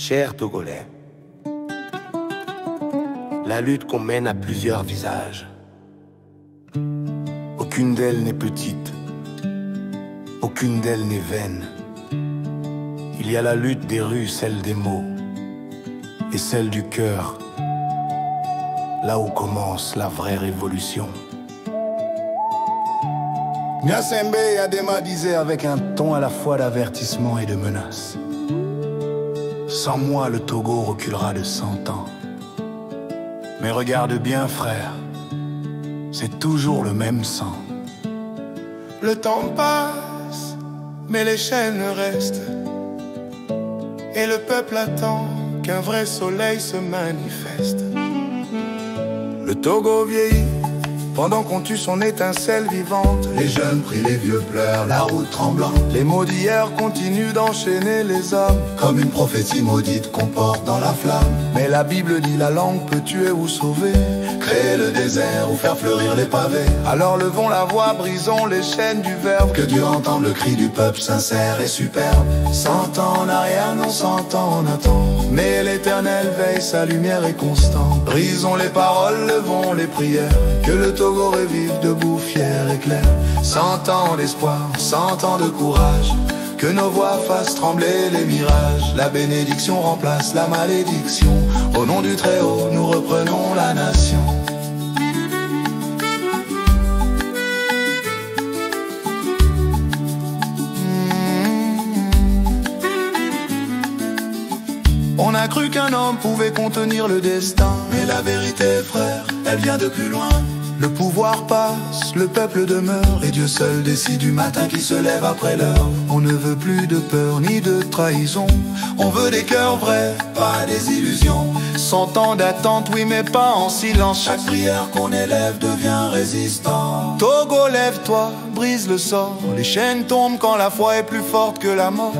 Chers Togolais, la lutte qu'on mène a plusieurs visages. Aucune d'elles n'est petite, aucune d'elles n'est vaine. Il y a la lutte des rues, celle des mots, et celle du cœur, là où commence la vraie révolution. Nyasembe Adema disait avec un ton à la fois d'avertissement et de menace: sans moi, le Togo reculera de 100 ans. Mais regarde bien, frère, c'est toujours le même sang. Le temps passe, mais les chaînes restent, et le peuple attend qu'un vrai soleil se manifeste. Le Togo vieillit, pendant qu'on tue son étincelle vivante. Les jeunes prient, les vieux pleurent, la route tremblante. Les mots d'hier continuent d'enchaîner les hommes, comme une prophétie maudite qu'on porte dans la flamme. Mais la Bible dit la langue peut tuer ou sauver, créer le désert ou faire fleurir les pavés. Alors levons la voix, brisons les chaînes du verbe. Que Dieu entende le cri du peuple sincère et superbe. 100 ans en arrière, non 100 ans en attente, mais l'Éternel veille, sa lumière est constante. Brisons les paroles, levons les prières, que le Togo revive debout, fier et clair. 100 ans d'espoir, 100 ans de courage, que nos voix fassent trembler les mirages. La bénédiction remplace la malédiction. Au nom du Très-Haut, nous reprenons la nation. On a cru qu'un homme pouvait contenir le destin, mais la vérité, frère, elle vient de plus loin. Le pouvoir passe, le peuple demeure, et Dieu seul décide du matin qui se lève après l'heure. On ne veut plus de peur ni de trahison, on veut des cœurs vrais, pas des illusions. 100 ans d'attente, oui mais pas en silence. Chaque prière qu'on élève devient résistant. Togo, lève-toi, brise le sort. Les chaînes tombent quand la foi est plus forte que la mort.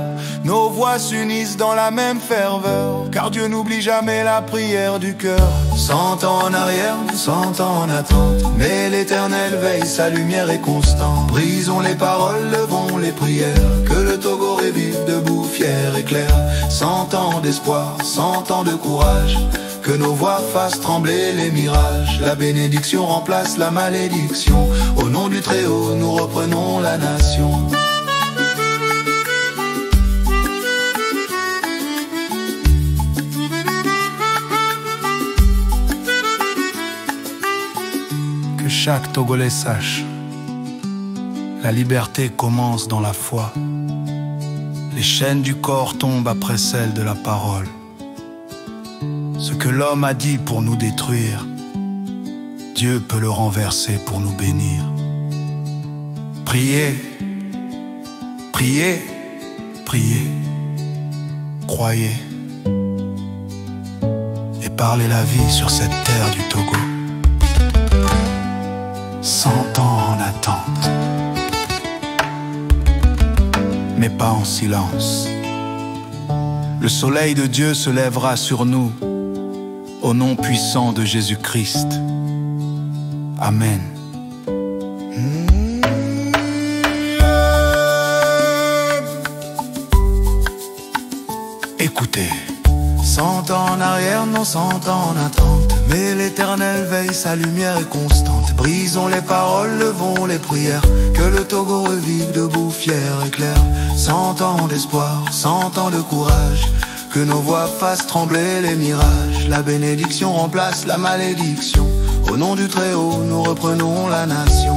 Nos voix s'unissent dans la même ferveur, car Dieu n'oublie jamais la prière du cœur. 100 ans en arrière, 100 ans en attente, mais l'Éternel veille, sa lumière est constante. Brisons les paroles, levons les prières, que le Togo revive debout, fier et clair. 100 ans d'espoir, 100 ans de courage, que nos voix fassent trembler les mirages. La bénédiction remplace la malédiction. Au nom du Très-Haut, nous reprenons la nation. Que chaque Togolais sache, la liberté commence dans la foi. Les chaînes du corps tombent après celles de la parole. Ce que l'homme a dit pour nous détruire, Dieu peut le renverser pour nous bénir. Priez, priez, priez, croyez et parlez la vie sur cette terre du Togo. 100 ans en attente, mais pas en silence. Le soleil de Dieu se lèvera sur nous, au nom puissant de Jésus-Christ. Amen. Écoutez, 100 ans en arrière, non 100 ans en attente, mais l'Éternel veille, sa lumière est constante. Brisons les paroles, levons les prières, que le Togo revive debout, fier et clair. 100 ans d'espoir, 100 ans de courage, que nos voix fassent trembler les mirages. La bénédiction remplace la malédiction. Au nom du Très-Haut, nous reprenons la nation.